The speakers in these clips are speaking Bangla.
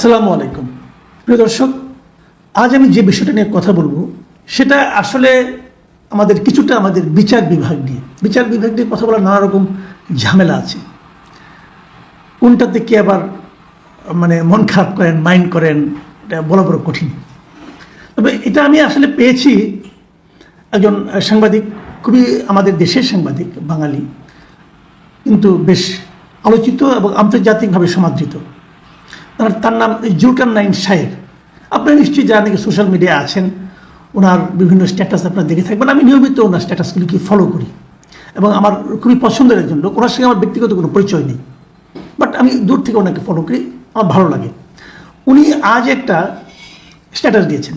আসসালামু আলাইকুম প্রিয় দর্শক, আজ আমি যে বিষয়টা নিয়ে কথা বলবো সেটা আসলে আমাদের বিচার বিভাগ নিয়ে কথা বলার নানা রকম ঝামেলা আছে। কোনটাতে কি আবার মন খারাপ করেন, মাইন্ড করেন, এটা বলা বড় কঠিন। তবে এটা আমি আসলে পেয়েছি একজন সাংবাদিক, খুবই আমাদের দেশের সাংবাদিক, বাঙালি, কিন্তু বেশ আলোচিত এবং আন্তর্জাতিকভাবে সমাদৃত। তার নাম জুলকারনাইন সাহেব। আপনারা নিশ্চয়ই যারা নাকি সোশ্যাল মিডিয়ায় আছেন, ওনার বিভিন্ন স্ট্যাটাস আপনারা দেখে থাকবেন। আমি নিয়মিত ওনার স্ট্যাটাসগুলিকে ফলো করি এবং আমার খুবই পছন্দের একজন লোক। ওনার সঙ্গে আমার ব্যক্তিগত কোনো পরিচয় নেই, বাট আমি দূর থেকে ওনাকে ফলো করি, আমার ভালো লাগে। উনি আজ একটা স্ট্যাটাস দিয়েছেন।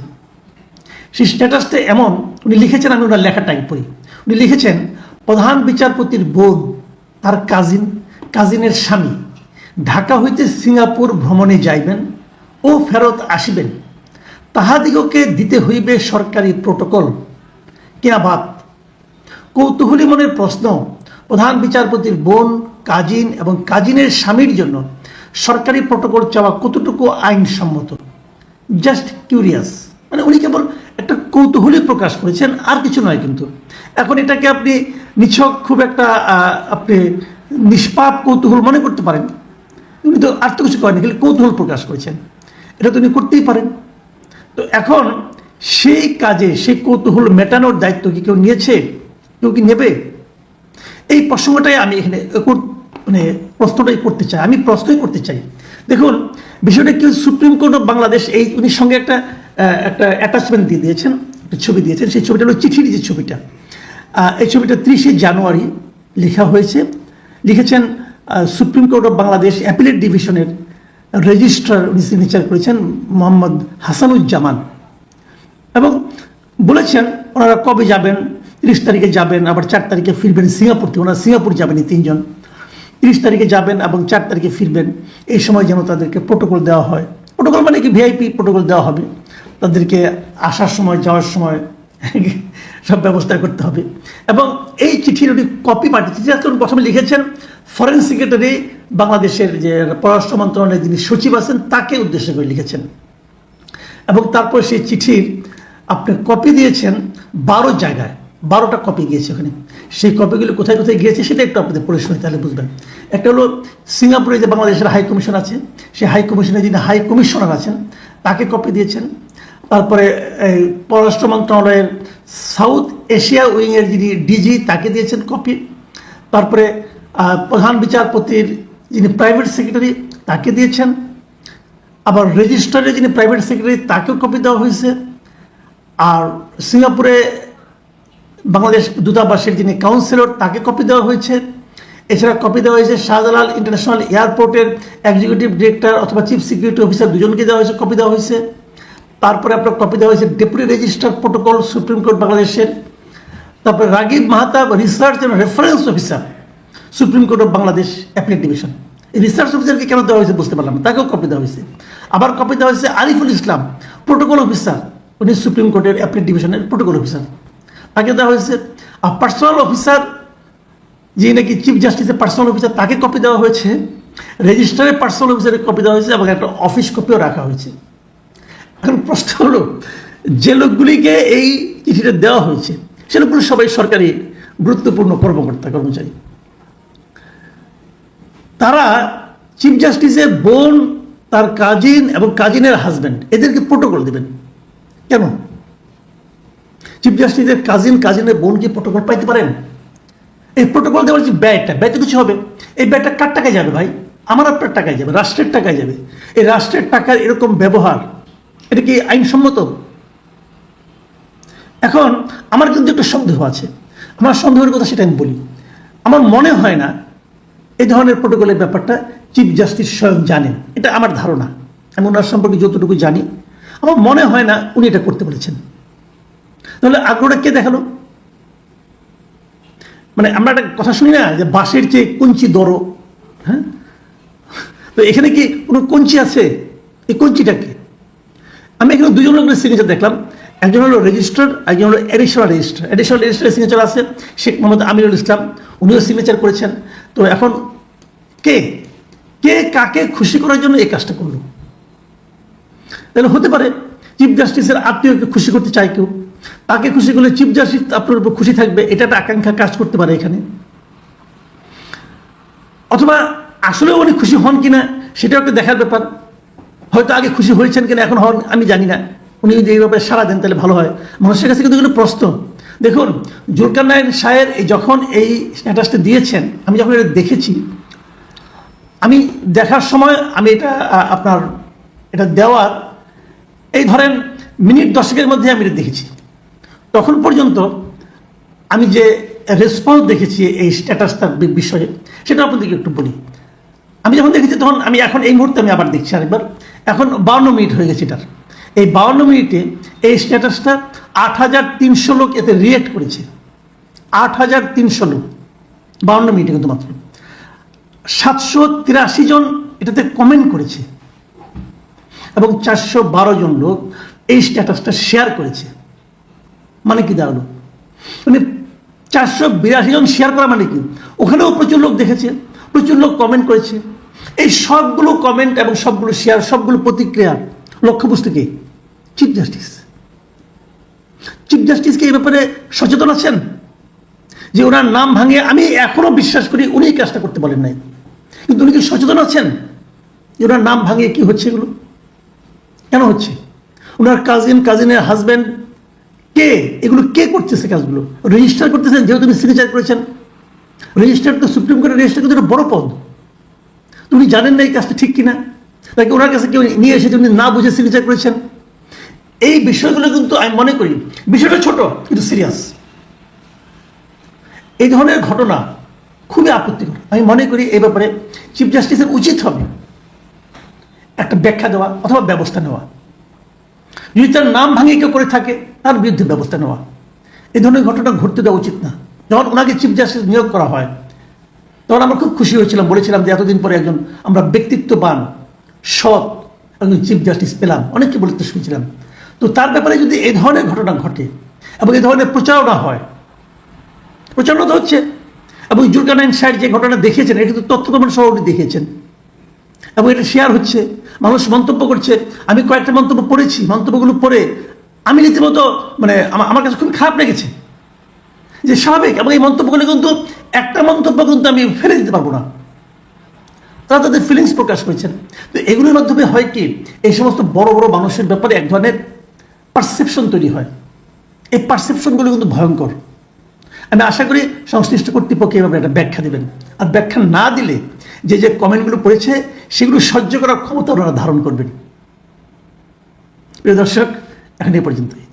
সেই স্ট্যাটাসটা এমন, উনি লিখেছেন, আমি ওনার লেখাটা পড়ি। উনি লিখেছেন, প্রধান বিচারপতির বোন, তার কাজিনের স্বামী ঢাকা হইতে সিঙ্গাপুর ভ্রমণে যাইবেন ও ফেরত আসিবেন, তাহাদিগকে দিতে হইবে সরকারি প্রটোকল কিনা বাদ। কৌতূহলী মনের প্রশ্ন, প্রধান বিচারপতির বোন, কাজিন এবং কাজিনের স্বামীর জন্য সরকারি প্রটোকল চাওয়া কতটুকু আইনসম্মত? Just curious. উনি কেবল একটা কৌতূহলী প্রকাশ করেছেন, আর কিছু নয়। কিন্তু এখন এটাকে আপনি নিছক খুব একটা আপনি নিষ্পাপ কৌতূহল মনে করতে পারেন। উনি তো আর তো কিছু করেনি, খালি কৌতূহল প্রকাশ করেছেন, এটা তো উনি করতেই পারেন। তো এখন সেই কাজে সেই কৌতূহল মেটানোর দায়িত্ব কি কেউ নিয়েছে, কেউ কি নেবে? এই প্রসঙ্গটাই আমি এখানে প্রশ্নটাই করতে চাই। দেখুন, বিষয়টা কি, সুপ্রিম কোর্ট অফ বাংলাদেশ উনি সঙ্গে একটা অ্যাটাচমেন্ট দিয়ে দিয়েছেন, একটা ছবি দিয়েছেন। সেই ছবিটা হলো চিঠির যে ছবিটা। এই ছবিটা 30শে জানুয়ারি লিখেছেন supreme court of Bangladesh appellate ডিভিশনের রেজিস্ট্রার, উনি সিগনেচার করেছেন মোহাম্মদ হাসানুজ্জামান, এবং বলেছেন ওনারা কবে যাবেন, 30 তারিখে যাবেন, আবার 4 তারিখে ফিরবেন সিঙ্গাপুর থেকে। ওনারা সিঙ্গাপুর যাবেন, এই 3 জন 30 তারিখে যাবেন এবং 4 তারিখে ফিরবেন। এই সময় যেন তাদেরকে প্রোটোকল দেওয়া হয়। প্রোটোকল মানে কি, ভিআইপি প্রোটোকল দেওয়া হবে তাদেরকে, আসার সময় যাওয়ার সময় সব ব্যবস্থা করতে হবে। এবং এই চিঠির উনি কপি পাঠিয়েছেন। প্রথমে লিখেছেন ফরেন সেক্রেটারি বাংলাদেশের যে পররাষ্ট্র মন্ত্রণালয়ের যিনি সচিব আছেন তাকে উদ্দেশ্য করে লিখেছেন, এবং তারপর সেই চিঠির আপনি কপি দিয়েছেন 12 জায়গায়, 12টা কপি গিয়েছে ওখানে। সেই কপিগুলো কোথায় কোথায় গিয়েছে সেটা একটু আপনাদের পড়ে শুনে তাহলে বুঝবেন। একটা হলো সিঙ্গাপুরে যে বাংলাদেশের হাই কমিশন আছে, সেই হাই কমিশনের যিনি হাই কমিশনার আছেন তাকে কপি দিয়েছেন। তারপরে এই পররাষ্ট্র মন্ত্রণালয়ের সাউথ এশিয়া উইংয়ের যিনি ডিজি তাকে দিয়েছেন কপি। তারপরে প্রধান বিচারপতির যিনি প্রাইভেট সেক্রেটারি তাকে দিয়েছেন। আবার রেজিস্ট্রারের যিনি প্রাইভেট সেক্রেটারি তাকেও কপি দেওয়া হয়েছে। আর সিঙ্গাপুরে বাংলাদেশ দূতাবাসের যিনি কাউন্সিলর তাকে কপি দেওয়া হয়েছে। এছাড়া কপি দেওয়া হয়েছে শাহজালাল ইন্টারন্যাশনাল এয়ারপোর্টের এক্সিকিউটিভ ডিরেক্টর অথবা চিফ সিকিউরিটি অফিসার, দুজনকে দেওয়া হয়েছে, কপি দেওয়া হয়েছে। তারপরে আপনার কপি দেওয়া হয়েছে deputy registrar protocol supreme court বাংলাদেশের। তারপরে Ragib Mahtab research and reference officer supreme court of Bangladesh appellate division. এই রিসার্চ অফিসারকে কেন দেওয়া হয়েছে বুঝতে পারলাম না, তাকেও কপি দেওয়া হয়েছে। আবার কপি দেওয়া হয়েছে আরিফুল ইসলাম, প্রোটোকল অফিসার, উনি সুপ্রিম কোর্টের অ্যাপিলেট ডিভিশনের প্রোটোকল অফিসার, তাকে দেওয়া হয়েছে। আর পার্সোনাল অফিসার, যিনি নাকি চিফ জাস্টিসের পার্সোনাল অফিসার, তাকে কপি দেওয়া হয়েছে। রেজিস্ট্রারের পার্সোনাল অফিসারের কপি দেওয়া হয়েছে এবং একটা অফিস কপিও রাখা হয়েছে। এখন প্রশ্ন হলো, যে লোকগুলিকে এই চিঠিটা দেওয়া হয়েছে সে লোকগুলো সবাই সরকারি গুরুত্বপূর্ণ কর্মচারী। তারা চিফ জাস্টিসের বোন, তার কাজিন এবং কাজিনের হাজব্যান্ড, এদেরকে প্রোটোকল দেবেন কেন? চিফ জাস্টিসের কাজিনের বোন কি প্রোটোকল পাইতে পারেন? এই প্রোটোকল দেওয়ার যে ব্যয়টা কিছু হবে, এই ব্যয়টা কার টাকায় যাবে ভাই? আমার আপনার টাকায় যাবে, রাষ্ট্রের টাকায় যাবে। এই রাষ্ট্রের টাকার এরকম ব্যবহার, এটা কি আইনসম্মত? এখন আমার কিন্তু একটা সন্দেহ আছে। আমার সন্দেহের কথা সেটা আমি বলি। আমার মনে হয় না এই ধরনের প্রোটোকলের ব্যাপারটা চিফ জাস্টিস স্বয়ং জানেন, এটা আমার ধারণা। আমি ওনার সম্পর্কে যতটুকু জানি, আমার মনে হয় না উনি এটা করতে বলেছেন। তাহলে আগ্রহটা কে দেখালো? আমরা একটা কথা শুনি না যে বাঁশের চেয়ে কঞ্চি দর। হ্যাঁ, তো এখানে কি কোনো কঞ্চি আছে? এই কঞ্চিটা কি? আমি এখানে দুজন লোকের সিগনেচার দেখলাম, একজন হলো রেজিস্ট্রার, একজন হলো এডিশনাল রেজিস্ট্রারের সিগনেচার আছে শেখ মোহাম্মদ আমিরুল ইসলাম, উনিও সিগনেচার করেছেন। তো এখন কে কাকে খুশি করার জন্য এই কাজটা করলো? তাহলে হতে পারে চিফ জাস্টিসের আত্মীয়কে খুশি করতে চায় কেউ, তাকে খুশি করলে চিফ জাস্টিস আপনার উপর খুশি থাকবে, এটা একটা আকাঙ্ক্ষা কাজ করতে পারে এখানে। অথবা আসলেও উনি খুশি হন কিনা সেটাও একটা দেখার ব্যাপার। হয়তো আগে খুশি হয়েছেন কিনা এখন হন আমি জানি না, উনি যদি এই ব্যাপারে সাড়া দেন তাহলে ভালো হয়। মানুষের কাছে কিন্তু প্রশ্ন। দেখুন জুলকারনাইন সাহেব যখন এই স্ট্যাটাসটা দিয়েছেন, আমি যখন এটা দেখেছি, আমি দেখার সময় আমি এটা আপনার এটা দেওয়ার এই ধরেন মিনিট 10-এর মধ্যে আমি এটা দেখেছি। তখন পর্যন্ত আমি যে রেসপন্স দেখেছি এই স্ট্যাটাসটার বিষয়ে সেটা আপনাদেরকে একটু বলি। আমি যখন দেখেছি তখন আমি এখন এই মুহূর্তে আমি আবার দেখছি আরেকবার, এখন 52 মিনিট হয়ে গেছে এটার। এই 52 মিনিটে এই স্ট্যাটাসটা 8300 লোক এতে রিয়েক্ট করেছে। 8300 লোক 52 মিনিটে কিন্তু মাত্র 783 জন এটাতে কমেন্ট করেছে এবং 412 জন লোক এই স্ট্যাটাসটা শেয়ার করেছে। মানে কি দাঁড়ালো, মানে 482 জন শেয়ার করা মানে কি, ওখানেও প্রচুর লোক দেখেছে, প্রচুর লোক কমেন্ট করেছে। এই সবগুলো কমেন্ট এবং সবগুলো শেয়ার, সবগুলো প্রতিক্রিয়া লক্ষ্যবস্তু কি? Chief justice. চিফ জাস্টিসকে এই ব্যাপারে সচেতন আছেন যে ওনার নাম ভাঙে? আমি এখনো বিশ্বাস করি উনি এই কাজটা করতে বলেন নাই, কিন্তু উনি কি সচেতন আছেন যে ওনার নাম ভাঙিয়ে কি হচ্ছে, এগুলো কেন হচ্ছে? ওনার কাজিনের হাজব্যান্ড কে, এগুলো কে করতেছে কাজগুলো? রেজিস্টার করতেছেন, যেহেতু উনি সিগনেচার করেছেন। রেজিস্টার তো সুপ্রিম কোর্টের রেজিস্টার কিন্তু একটা বড় পদ। উনি জানেন না এই কাজটা ঠিক কিনা, তাকে ওনার কাছে কেউ নিয়ে এসেছে, উনি না বুঝে সিগনেচার করেছেন। এই বিষয়গুলো কিন্তু আমি মনে করি বিষয়টা ছোট কিন্তু সিরিয়াস। এই ধরনের ঘটনা খুবই আপত্তিকর। আমি মনে করি এই ব্যাপারে চিফ জাস্টিসের উচিত হবে একটা ব্যাখ্যা দেওয়া অথবা ব্যবস্থা নেওয়া। যদি তার নাম ভাঙিয়ে কেউ করে থাকে তার বিরুদ্ধে ব্যবস্থা নেওয়া। এই ধরনের ঘটনা ঘটতে দেওয়া উচিত না। যখন ওনাকে চিফ জাস্টিস নিয়োগ করা হয় তখন আমরা খুব খুশি হয়েছিলাম, বলেছিলাম যে এতদিন পরে একজন আমরা ব্যক্তিত্ববান সৎ একজন চিফ জাস্টিস পেলাম, অনেককে বলতে শুনেছিলাম। তো তার ব্যাপারে যদি এই ধরনের ঘটনা ঘটে এবং এই ধরনের প্রচারণা হয়, প্রচারণা তো হচ্ছে, এবং জুলকারনাইন সাহেব যে ঘটনা দেখিয়েছেন এটা কিন্তু তথ্য প্রমাণ সহ উনি দেখিয়েছেন এবং এটা শেয়ার হচ্ছে, মানুষ মন্তব্য করছে। আমি কয়েকটা মন্তব্য পড়েছি, মন্তব্যগুলো পড়ে আমি রীতিমতো মানে আমার কাছে খুব খারাপ লেগেছে, যে স্বাভাবিক। এবং এই মন্তব্যগুলো কিন্তু একটা মন্তব্য কিন্তু আমি ফেলে দিতে পারবো না, তারা তাদের ফিলিংস প্রকাশ করেছেন। তো এগুলোর মাধ্যমে হয় কি, এই সমস্ত বড় বড় মানুষের ব্যাপারে এক ধরনের পারসেপশন তৈরি হয়। এই পারসেপশনগুলো কিন্তু ভয়ঙ্কর। আমি আশা করি সংশ্লিষ্ট কর্তৃপক্ষ এভাবে একটা ব্যাখ্যা দেবেন, আর ব্যাখ্যা না দিলে যে যে কমেন্টগুলো পড়েছে সেগুলো সহ্য করার ক্ষমতা ওনারা ধারণ করবেন। প্রিয় দর্শক, এখন এই পর্যন্তই।